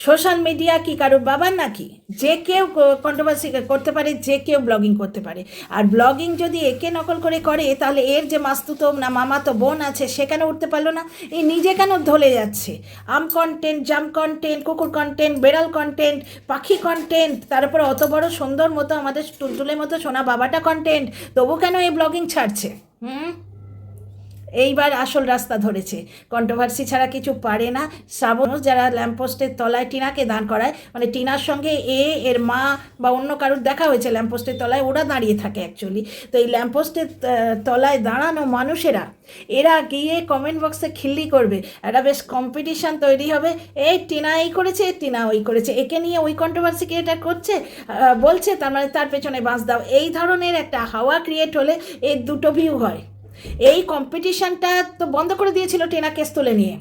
Social media কি কারোর বাবার নাকি? যে কেউ কন্ট্রোভার্সি করতে পারে, যে কেউ ব্লগিং করতে পারে। আর ব্লগিং যদি একে নকল করে করে, তাহলে এর যে মাস্তুতো না মামাতো বোন আছে সে কেন উঠতে পারলো না? এই নিজে কেন ধলে যাচ্ছে? আম কন্টেন্ট, জাম কন্টেন্ট, কুকুর কন্টেন্ট, বেড়াল কন্টেন্ট, পাখি কন্টেন্ট, তার উপরে অত বড় সুন্দর মতো আমাদের টুলটুলের মতো সোনা বাবাটা কন্টেন্ট, তবু কেন এই ব্লগিং ছাড়ছে? এইবার আসল রাস্তা ধরেছে। কন্ট্রোভার্সি ছাড়া কিছু পারে না। শ্রাবণ যারা ল্যাম্পপোস্টের তলায় টিনাকে দাঁড় করায়, মানে টিনার সঙ্গে এর মা বা অন্য কারুর দেখা হয়েছে ল্যাম্পপোস্টের তলায়, ওরা দাঁড়িয়ে থাকে অ্যাকচুয়ালি। তো এই ল্যাম্পপোস্টের তলায় দাঁড়ানো মানুষেরা এরা গিয়ে কমেন্ট বক্সে খিল্লি করবে, একটা বেশ কম্পিটিশান তৈরি হবে। এই টিনা এই করেছে, টিনা ওই করেছে, একে নিয়ে ওই কন্ট্রোভার্সি ক্রিয়েটার করছে, বলছে, তার মানে তার পেছনে বাঁশ দাও। এই ধরনের একটা হাওয়া ক্রিয়েট হলে এর দুটো ভিউ হয়। এই কম্পিটিশানটা তো বন্ধ করে দিয়েছিল টিনা কেস তুলে নিয়ে।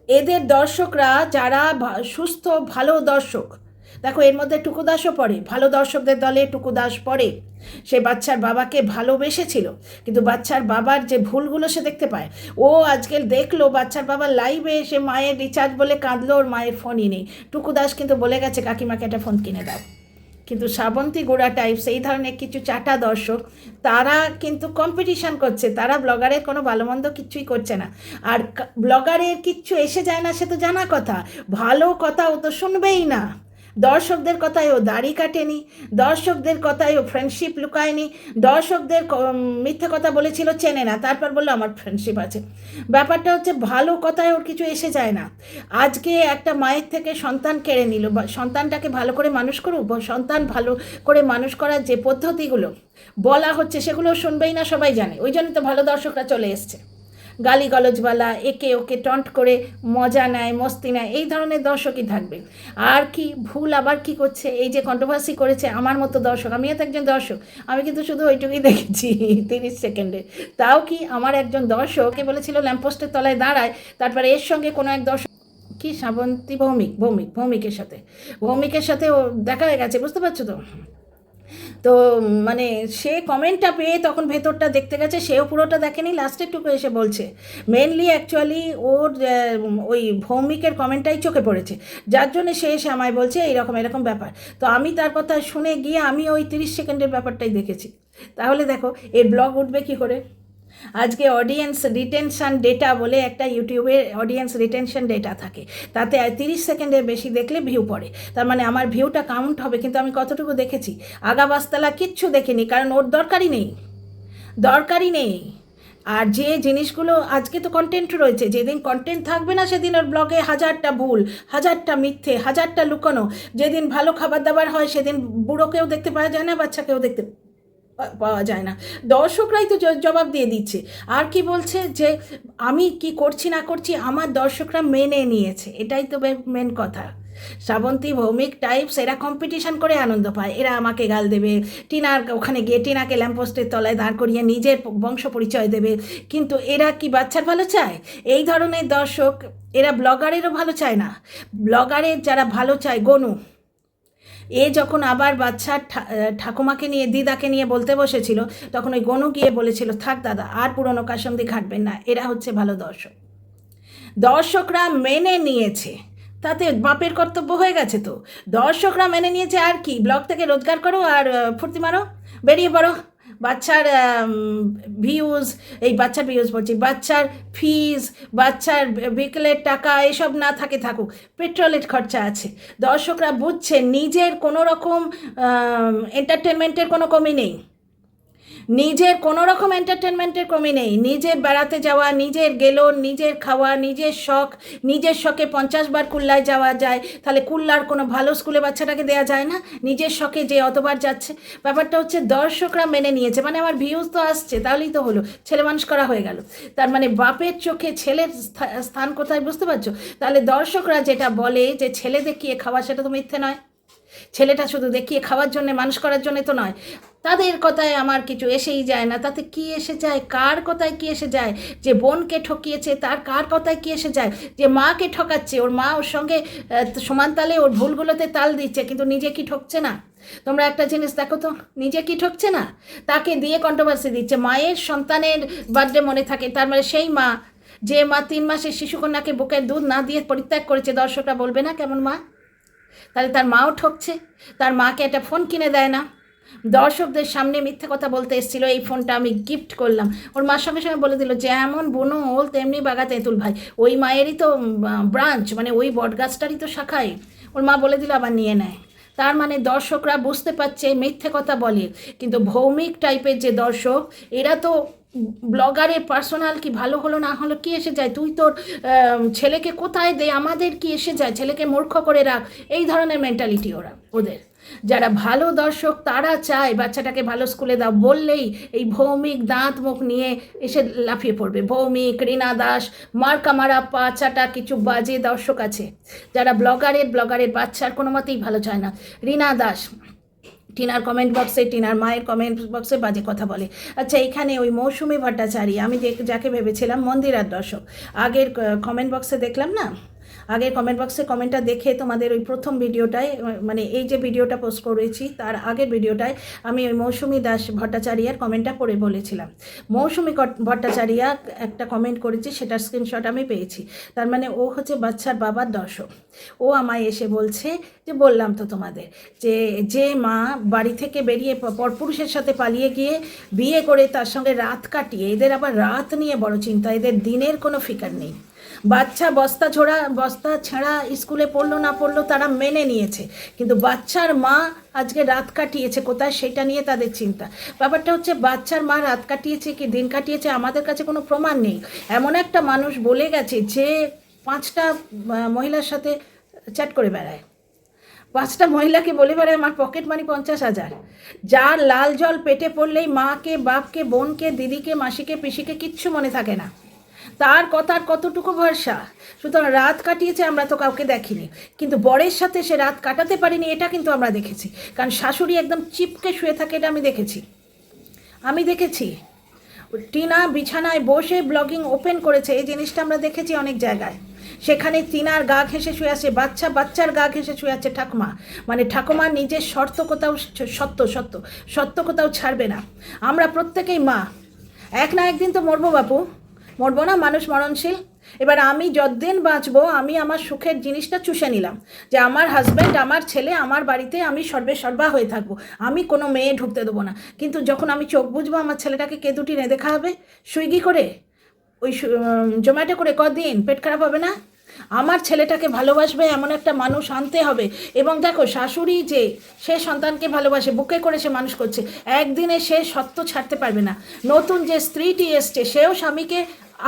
এদের দর্শকরা যারা সুস্থ ভালো দর্শক, দেখো এর মধ্যে টুকু দাসও পড়ে, ভালো দর্শকদের দলে টুকু দাস পড়ে। সে বাচ্চার বাবাকে ভালোবেসেছিল, কিন্তু বাচ্চার বাবার যে ভুলগুলো সে দেখতে পায়। ও আজকে দেখলো বাচ্চার বাবার লাইভে সে মায়ের রিচার্জ বলে কাঁদলো, ওর মায়ের ফোনই নেই। টুকু দাস কিন্তু বলে গেছে কাকিমাকে একটা ফোন কিনে দাও। কিন্তু শ্রাবন্তী গোড়া টাইপস এই ধরনের কিছু চাটা দর্শক, তারা কিন্তু কম্পিটিশান করছে। তারা ব্লগারের কোনো ভালো মন্দ কিচ্ছুই করছে না। আর ব্লগারের কিচ্ছু এসে যায় না সে তো জানা কথা, ভালো কথা ও তো শুনবেই না। দর্শকদের কথায় ও দাড়ি কাটেনি, দর্শকদের কথায় ও ফ্রেন্ডশিপ লুকায়নি, দর্শকদের মিথ্যে কথা বলেছিল চেনে না, তারপর বললো আমার ফ্রেন্ডশিপ আছে। ব্যাপারটা হচ্ছে ভালো কথায় ওর কিছু এসে যায় না। আজকে একটা মায়ের থেকে সন্তান কেড়ে নিল, সন্তানটাকে ভালো করে মানুষ করুক, সন্তান ভালো করে মানুষ করার যে পদ্ধতিগুলো বলা হচ্ছে সেগুলো শুনবেই না, সবাই জানে। ওই জন্য তো ভালো দর্শকরা চলে এসছে। গালিগালজওয়ালা, একে ওকে টন্ট করে মজা নেয়, মস্তি নেয়, এই ধরনের দর্শকই থাকবে। আর কি ভুল আবার কি করছে, এই যে কন্ট্রোভার্সি করেছে আমার মতো দর্শক, আমিও তো একজন দর্শক, আমি কিন্তু শুধু ওইটুকুই দেখেছি 30 সেকেন্ডে। তাও কি আমার একজন দর্শককে বলেছিল ল্যাম্পপোস্টের তলায় দাঁড়ায়, তারপরে এর সঙ্গে কোনো এক দর্শক কি শ্রাবন্তী ভৌমিকের সাথে ও দেখা হয়ে গেছে, বুঝতে পারছো তো? তো মানে সে কমেন্টটা পেয়ে তখন ভেতরটা দেখতে গেছে, সেও পুরোটা দেখেনি, লাস্টের টুকু এসে বলছে। মেনলি অ্যাকচুয়ালি ওর ওই ভৌমিকের কমেন্টটাই চোখে পড়েছে, যার জন্য সে এসে আমায় বলছে এইরকম এরকম ব্যাপার। তো আমি তার কথা শুনে গিয়ে আমি ওই 30 সেকেন্ডের ব্যাপারটাই দেখেছি। তাহলে দেখো এর ব্লগ উঠবে কী করে। আজকে অডিয়েন্স রিটেনশন ডেটা বলে একটা ইউটিউবে অডিয়েন্স রিটেনশন ডেটা থাকে, তাতে 30 সেকেন্ডের বেশি দেখলে ভিউ পড়ে। তার মানে আমার ভিউটা কাউন্ট হবে, কিন্তু আমি কতটুকু দেখেছি? আগাবাস্তলা কিচ্ছু দেখিনি, কারণ ওর দরকারই নেই। আর যে জিনিসগুলো আজকে তো কন্টেন্ট রয়েছে, যেদিন কন্টেন্ট থাকবে না সেদিন ওর ব্লগে হাজারটা ভুল, হাজারটা মিথ্যে, হাজারটা লুকানো। যেদিন ভালো খাবার দাবার হয় সেদিন বুড়োকেও দেখতে পাওয়া যায় না, বাচ্চাকেও দেখতে পাওয়া যায় না। দর্শকরাই তো জবাব দিয়ে দিচ্ছে। আর কি বলছে যে আমি কি করছি না করছি আমার দর্শকরা মেনে নিয়েছে, এটাই তো মেন কথা। শ্রাবন্তী ভৌমিক টাইপস এরা কম্পিটিশান করে আনন্দ পায়, এরা আমাকে গাল দেবে, টিনার ওখানে গিয়ে টিনাকে ল্যাম্পপোস্টের তলায় দাঁড় করিয়ে নিজের বংশ পরিচয় দেবে। কিন্তু এরা কি বাচ্চার ভালো চায়? এই ধরনের দর্শক এরা ব্লগারেরও ভালো চায় না। ব্লগারের যারা ভালো চায়, গনু যখন আবার বাচ্চার ঠাকুমাকে নিয়ে দিদাকে নিয়ে বলতে বসেছিল, তখন ওই গনু গিয়ে বলেছিল থাক দাদা আর পুরনো কাসন্দি ঘাটবেন না। এরা হচ্ছে ভালো দর্শক, দর্শকরা মেনে নিয়েছে, তাতে বাপের কর্তব্য হয়ে গেছে। তো দর্শকরা মেনে নিয়েছে, আর কি ব্লগ থেকে রোজগার করো আর ফুর্তি মারো, বেরিয়ে পড়ো। বাচ্চার ভিউজ বলছি, বাচ্চার ফিজ, বাচ্চার বিকেলের টাকা এসব না থাকে থাকুক, পেট্রোলের খরচা আছে। দর্শকরা বুঝছে নিজের কোনো রকম এন্টারটেনমেন্টের কোনো কমি নেই, নিজের কোনো রকম এন্টারটেনমেন্টের কমি নেই। নিজের বেড়াতে যাওয়া, নিজের গেলোর, নিজের খাওয়া, নিজের শখে 50 বার কুল্লায় যাওয়া যায়, তাহলে কুল্লার কোনো ভালো স্কুলে বাচ্চাটাকে দেওয়া যায় না? নিজের শখে যে অতবার যাচ্ছে। ব্যাপারটা হচ্ছে দর্শকরা মেনে নিয়েছে, মানে আমার ভিউজ তো আসছে, তাহলেই তো হলো, ছেলে মানুষ করা হয়ে গেল। তার মানে বাপের চোখে ছেলের স্থান কোথায়, বুঝতে পারছো? তাহলে দর্শকরা যেটা বলে যে ছেলে দেখিয়ে খাওয়া, সেটা তো মিথ্যে নয়। ছেলেটা শুধু দেখিয়ে খাওয়ার জন্যে, মানুষ করার জন্যে তো নয়। তাদের কথায় আমার কিছু এসেই যায় না। তাতে কি এসে যায়, কার কথায় কি এসে যায়? যে বোনকে ঠকিয়েছে তার কার কথায় কি এসে যায়? যে মাকে ঠকাচ্ছে, ওর মা ওর সঙ্গে সমান তালে ওর ভুলগুলোতে তাল দিচ্ছে, কিন্তু নিজে কি ঠকছে না? তোমরা একটা জিনিস দেখো তো, নিজে কি ঠকছে না? তাকে দিয়ে কন্ট্রোভার্সি দিচ্ছে। মায়ের সন্তানের বার্থডে মনে থাকে, তার মানে সেই মা যে মা 3 মাসের শিশুকন্যাকে বুকের দুধ না দিয়ে পরিত্যাগ করেছে, দর্শকরা বলবে না কেমন মা? তাহলে তার মাও ঠকছে, তার মাকে একটা ফোন কিনে দেয় না, দর্শকদের সামনে মিথ্যে কথা বলতে এসেছিলো, এই ফোনটা আমি গিফট করলাম। ওর মার সঙ্গে সঙ্গে বলে দিল যেমন বুনো ওল তেমনি বাঘা তেঁতুল ভাই, ওই মায়েরই তো ব্রাঞ্চ, মানে ওই বটগাছটারই তো শাখায়। ওর মা বলে দিল আবার নিয়ে নেয়। তার মানে দর্শকরা বুঝতে পারছে মিথ্যে কথা বলে, কিন্তু ভৌমিক টাইপের যে দর্শক, এরা তো ব্লগারের পার্সোনাল কি ভালো হলো না হলো কি এসে যায়, তুই তোর ছেলেকে কোথায় দে, আমাদের কি এসে যায়, ছেলেকে মূর্খ করে রাখ, এই ধরনের মেন্টালিটি ওদের। যারা ভালো দর্শক তারা চায় বাচ্চাটাকে ভালো স্কুলে দাও, বললেই এই দাঁত মুখ নিয়ে এসে লাফিয়ে পড়বে। ভৌমিক, রীনা দাস, মার্কা মারা পাচাটা কিছু বাজে দর্শক আছে যারা ব্লগারের বাচ্চার কোনো মতেই ভালো চায় না। রীনা দাস টিনার কমেন্ট বক্সে, টিনার মায়ের কমেন্ট বক্সে বাজে কথা বলে। আচ্ছা, এখানে ওই মৌসুমি ভট্টাচারী, আমি যাকে ভেবেছিলাম মন্দিরার দর্শক, আগের কমেন্ট বক্সে দেখলাম না, আগের কমেন্ট বক্সে কমেন্টটা দেখে তোমাদের ওই প্রথম ভিডিওটায়, মানে এই যে ভিডিওটা পোস্ট করেছি তার আগের ভিডিওটায় আমি ওই মৌসুমি ভট্টাচারিয়ার কমেন্টটা পড়ে বলেছিলাম। মৌসুমি ভট্টাচারিয়া একটা কমেন্ট করেছে, সেটার স্ক্রিনশট আমি পেয়েছি। তার মানে ও হচ্ছে বাচ্চার বাবার দর্শক। ও আমায় এসে বলছে যে বললাম তো তোমাদের যে মা বাড়ি থেকে বেরিয়ে পরপুরুষের সাথে পালিয়ে গিয়ে বিয়ে করে তার সঙ্গে রাত কাটিয়ে, এদের আবার রাত নিয়ে বড় চিন্তা, এদের দিনের কোনো ফিকার নেই। বাচ্চা বস্তা ছেঁড়া স্কুলে পড়লো না পড়লো তারা মেনে নিয়েছে, কিন্তু বাচ্চার মা আজকে রাত কাটিয়েছে কোথায় সেটা নিয়ে তাদের চিন্তা। ব্যাপারটা হচ্ছে বাচ্চার মা রাত কাটিয়েছে কি দিন কাটিয়েছে আমাদের কাছে কোনো প্রমাণ নেই। এমন একটা মানুষ বলে গেছে যে 5টা মহিলার সাথে চ্যাট করে বেড়ায়, 5টা মহিলাকে বলে বেড়ায় আমার পকেট মানি 50,000, যার লাল জল পেটে পড়লেই মাকে, বাপকে, বোনকে, দিদিকে, মাসিকে, পিসিকে কিচ্ছু মনে থাকে না, তার কথার কতটুকু ভরসা। সুতরাং রাত কাটিয়েছে আমরা তো কাউকে দেখিনি, কিন্তু বরের সাথে সে রাত কাটাতে পারিনি এটা কিন্তু আমরা দেখেছি। কারণ শাশুড়ি একদম চিপকে শুয়ে থাকে, এটা আমি দেখেছি। টিনা বিছানায় বসে ব্লগিং ওপেন করেছে, এই জিনিসটা আমরা দেখেছি অনেক জায়গায়। সেখানে টিনার গা ঘেঁষে শুয়ে আছে, বাচ্চার গা ঘেঁষে শুয়ে আছে ঠাকুমা, মানে ঠাকুমা নিজের সত্য কোথাও ছাড়বে না। আমরা প্রত্যেকেই মা, এক না একদিন তো মরবো বাপু, মরবো না, মানুষ মরণশীল। এবার আমি যতদিন বাঁচবো আমি আমার সুখের জিনিসটা চুষে নিলাম, যে আমার হাজব্যান্ড, আমার ছেলে, আমার বাড়িতে আমি সর্বা হয়ে থাকবো, আমি কোনো মেয়ে ঢুকতে দেবো না। কিন্তু যখন আমি চোখ বুঝবো আমার ছেলেটাকে কে দুটি রেঁধে খাওয়াবে সুইগি করে, ওই জোম্যাটো করে, কদিন পেট খারাপ হবে না? আমার ছেলেটাকে ভালোবাসবে এমন একটা মানুষ আনতে হবে। এবং দেখো, শাশুড়ি যে সে সন্তানকে ভালোবাসে, বুকে করে সে মানুষ করছে, একদিনে সে সত্য ছাড়তে পারবে না। নতুন যে স্ত্রীটি এসছে সেও স্বামীকে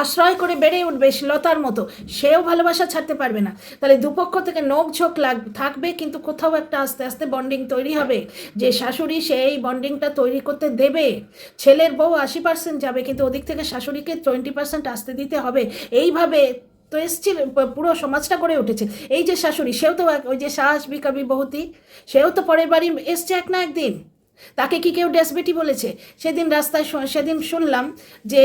আশ্রয় করে বেড়ে উঠবে লতার মতো, সেও ভালোবাসা ছাড়তে পারবে না। তাহলে দুপক্ষ থেকে নোকঝোঁক থাকবে, কিন্তু কোথাও একটা আস্তে আস্তে বন্ডিং তৈরি হবে, যে শাশুড়ি সেই বন্ডিংটা তৈরি করতে দেবে। ছেলের বউ 80% যাবে, কিন্তু ওদিক থেকে শাশুড়িকে 20% আসতে দিতে হবে। এইভাবে তো এসছিল, পুরো সমাজটা গড়ে উঠেছে। এই যে শাশুড়ি, সেও তো ওই যে সাস বিকাবি বহুতি, সেও তো পরের বাড়ি এসছে এক না একদিন। তাকে কি কেউ ড্যাসবেটি বলেছে? সেদিন শুনলাম যে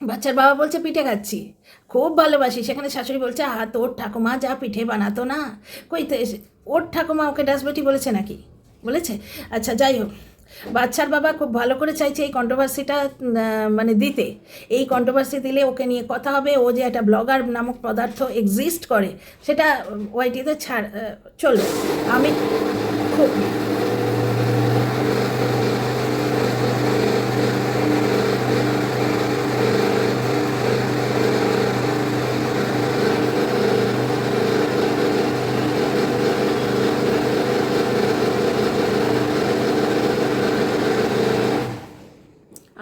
বাচ্চার বাবা বলছে পিঠে খাচ্ছি, খুব ভালোবাসি, সেখানে শাশুড়ি বলছে তোর ঠাকুমা যা পিঠে বানাতো না, কই তো ওর ঠাকুমা ওকে ড্যাসবেটি বলেছে নাকি? বলেছে? আচ্ছা, যাই হোক, বাচ্চার বাবা খুব ভালো করে চাইছে এই কন্ট্রোভার্সিটা মানে দিতে। এই কন্ট্রোভার্সি দিলে ওকে নিয়ে কথা হবে, ও যে একটা ব্লগার নামক পদার্থ এক্সিস্ট করে সেটা ওয়াইটিতে চলবে।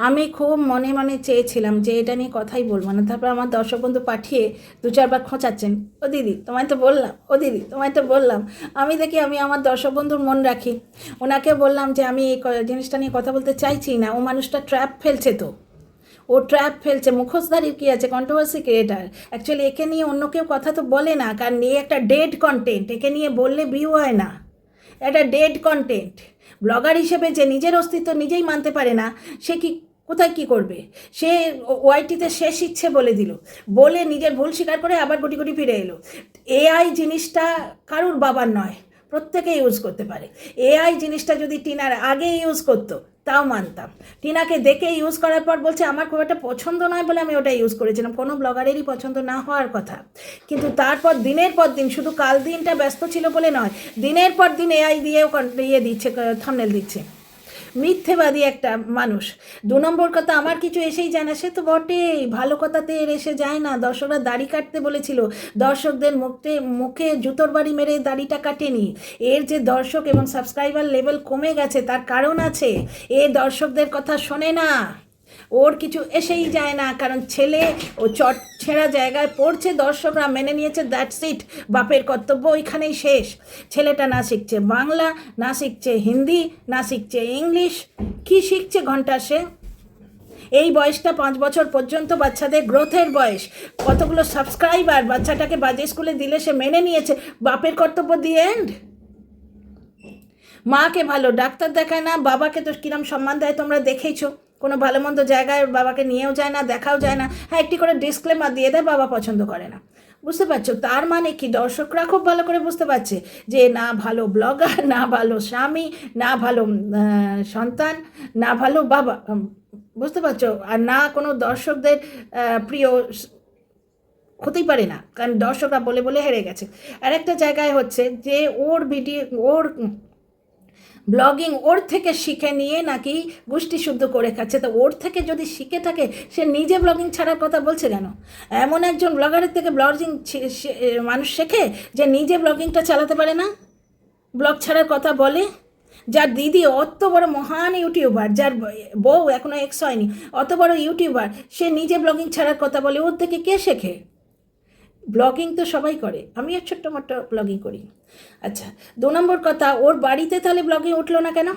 আমি খুব মনে মনে চেয়েছিলাম যে এটা নিয়ে কথাই বলবো না, তারপর আমার দর্শক বন্ধু পাঠিয়ে 2-4বার খোঁচাচ্ছেন, ও দিদি তোমায় তো বললাম, ও দিদি তোমায় তো বললাম। আমি দেখি আমি আমার দর্শক বন্ধুর মন রাখি, ওনাকে বললাম যে আমি এই জিনিসটা নিয়ে কথা বলতে চাইছি না, ও মানুষটা ট্র্যাপ ফেলছে, তো ও ট্র্যাপ ফেলছে। মুখোশধারীর কী আছে, কন্ট্রোভার্সি ক্রিয়েটার। অ্যাকচুয়ালি একে নিয়ে অন্য কেউ কথা তো বলে না, কারণ এই একটা ডেড কন্টেন্ট, একে নিয়ে বললে ভিউ হয় না, এটা ডেড কন্টেন্ট। ব্লগার হিসেবে যে নিজের অস্তিত্ব নিজেই মানতে পারে না, সে কি কোথায় কি করবে? সে ওয়াইটিতে শেষ ইচ্ছে বলে দিল, বলে নিজের ভুল স্বীকার করে আবার গুটি গুটি ফিরে এলো। এআই জিনিসটা কারুর বাবার নয়, প্রত্যেকে ইউজ করতে পারে। এআই জিনিসটা যদি টিনার আগে ইউজ করতো তাও মানতাম। টিনাকে দেখে ইউজ করার পর বলছে আমার খুব একটা পছন্দ নয় বলে আমি ওটা ইউজ করেছিলাম। কোনো ব্লগারেরই পছন্দ না হওয়ার কথা, কিন্তু তারপর দিনের পর দিন, শুধু কাল দিনটা ব্যস্ত ছিল বলে নয়, দিনের পর দিন এআই দিয়েও দিচ্ছে, থাম্বনেল দিচ্ছে। মিথ্যেবাদী একটা মানুষ। 2 নম্বর কথা, আমার কিছু এসেই যায় না, সে তো বটেই, ভালো কথাতে এর এসে যায় না। দর্শকরা দাড়ি কাটতে বলেছিল, দর্শকদের মুখে জুতোর বাড়ি মেরে দাড়িটা কাটেনি। এর যে দর্শক এবং সাবস্ক্রাইবার লেভেল কমে গেছে তার কারণ আছে, এ দর্শকদের কথা শোনে না, ওর কিছু এসেই যায় না। কারণ ছেলে ও চট ছেঁড়া জায়গায় পড়ছে, দর্শকরা মেনে নিয়েছে, দ্যাটস ইট, বাপের কর্তব্য ওইখানেই শেষ। ছেলেটা না শিখছে বাংলা, না শিখছে হিন্দি, না শিখছে ইংলিশ, কি শিখছে ঘন্টা সে? এই বয়সটা 5 বছর পর্যন্ত বাচ্চাদের গ্রোথের বয়স। কতগুলো সাবস্ক্রাইবার, বাচ্চাটাকে বাজে স্কুলে দিলে সে মেনে নিয়েছে, বাপের কর্তব্য দি এন্ড। মাকে ভালো ডাক্তার দেখায় না, বাবাকে তো কিরম সম্মান দেয় তোমরা দেখেইছো। কোনো ভালো মন্দ জায়গায় বাবাকে নিয়েও যায় না, দেখাও যায় না। হ্যাঁ, একটি করে ডিসক্লেমার দিয়ে দেয় বাবা পছন্দ করে না। বুঝতে পারছো? তার মানে কি দর্শকরা খুব ভালো করে বুঝতে পারছে যে না ভালো ব্লগার, না ভালো স্বামী, না ভালো সন্তান, না ভালো বাবা। বুঝতে পারছো? আর না কোনো দর্শকদের প্রিয় হতেই পারে না, কারণ দর্শকরা বলে বলে হেরে গেছে। আর একটা জায়গায় হচ্ছে যে ওর ভিডিও, ওর ব্লগিং ওর থেকে শিখে নিয়ে নাকি গোষ্ঠী শুদ্ধ করে খাচ্ছে। তো ওর থেকে যদি শিখে থাকে, সে নিজে ব্লগিং ছাড়ার কথা বলছে কেন? এমন একজন ব্লগারের থেকে ব্লগিং মানুষ শেখে যে নিজে ব্লগিংটা চালাতে পারে না, ব্লগ ছাড়ার কথা বলে। যার দিদি অত বড় মহান ইউটিউবার, যার বউ এখনও এক্স হয়নি, অত বড় ইউটিউবার, সে নিজে ব্লগিং ছাড়ার কথা বলে, ওর থেকে কে শেখে? ব্লগিং তো সবাই করে, আমিও ছোট্ট মোটো ব্লগিং করি। আচ্ছা, 2 নম্বর কথা, ওর বাড়িতে তাহলে ব্লগিং উঠলো না কেন?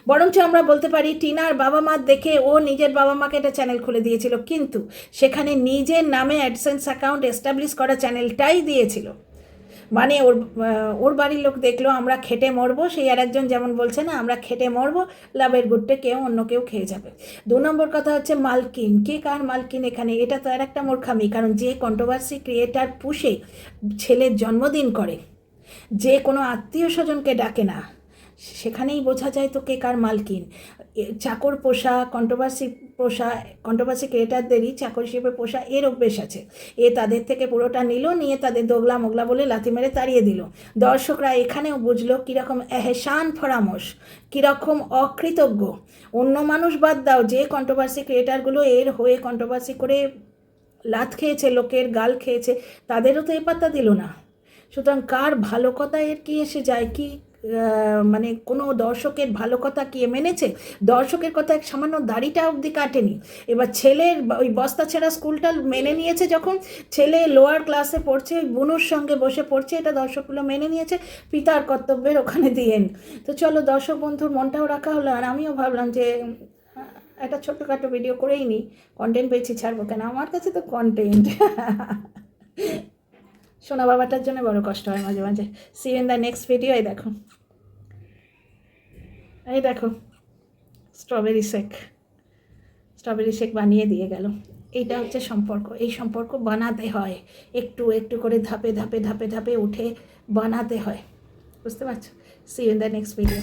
বরঞ্চ আমরা বলতে পারি টিনার বাবা মা দেখে ও নিজের বাবা মাকে একটা চ্যানেল খুলে দিয়েছিল, কিন্তু সেখানে নিজের নামে অ্যাডসেন্স অ্যাকাউন্ট এস্টাবলিশ করা চ্যানেলটাই দিয়েছিল। মানে ওর বাড়ির লোক দেখলো আমরা খেটে মরবো, সেই আর একজন যেমন বলছে না, আমরা খেটে মরবো, লাভের গুড়টে কেউ অন্য কেউ খেয়ে যাবে। 2 নম্বর কথা হচ্ছে মালকিন, কে কার মালকিন এখানে? এটা তো আর একটা মূর্খামি। কারণ যে কন্ট্রোভার্সি ক্রিয়েটার পুষে ছেলের জন্মদিন করে, যে কোনো আত্মীয় স্বজনকে ডাকে না, সেখানেই বোঝা যায় তো কে কার মালকিন। চাকর পোষা, কন্ট্রোভার্সি ক্রিয়েটারদেরই চাকর হিসেবে পোষা এর অভ্যেস আছে। তাদের থেকে পুরোটা নিল, নিয়ে তাদের দোগলা মোগলা বলে লাথি মেরে তাড়িয়ে দিল। দর্শকরা এখানেও বুঝলো কীরকম এহসান ফরামোশ, কীরকম অকৃতজ্ঞ। অন্য মানুষ বাদ দাও, যে কন্ট্রোভার্সি ক্রিয়েটারগুলো এর হয়ে কন্ট্রোভার্সি করে লাথ খেয়েছে, লোকের গাল খেয়েছে, তাদেরও তো এ পাত্তা দিল না। সুতরাং কার ভালো কথা এর কি এসে যায়? কি মানে কোনো দর্শকের ভালো কথা কি মেনেছে? দর্শকের কথা এক সামান্য দাড়িটা অবধি কাটেনি। এবার ছেলের ওই বস্তা ছেঁড়া স্কুলটা মেনে নিয়েছে, যখন ছেলে লোয়ার ক্লাসে পড়ছে, ওই বুনুর সঙ্গে বসে পড়ছে, এটা দর্শকগুলো মেনে নিয়েছে, পিতার কর্তব্যের ওখানে দিয়েন। তো চলো, দর্শক বন্ধুর মনটাও রাখা হলো। আর আমিও ভাবলাম যে একটা ছোট্টখাটো ভিডিও করেই নিই, কন্টেন্ট পেয়েছি, ছাড়বো কেন? আমার কাছে তো কন্টেন্ট। সোনা বাবাটার জন্য বড় কষ্ট হয় মাঝে মাঝে। See in the next video. এই দেখো স্ট্রবেরি শেক বানিয়ে দিয়ে গেল। এইটা হচ্ছে সম্পর্ক। এই সম্পর্ক বানাতে হয়, একটু একটু করে ধাপে ধাপে উঠে বানাতে হয়। বুঝতে পারছো? See in the next video.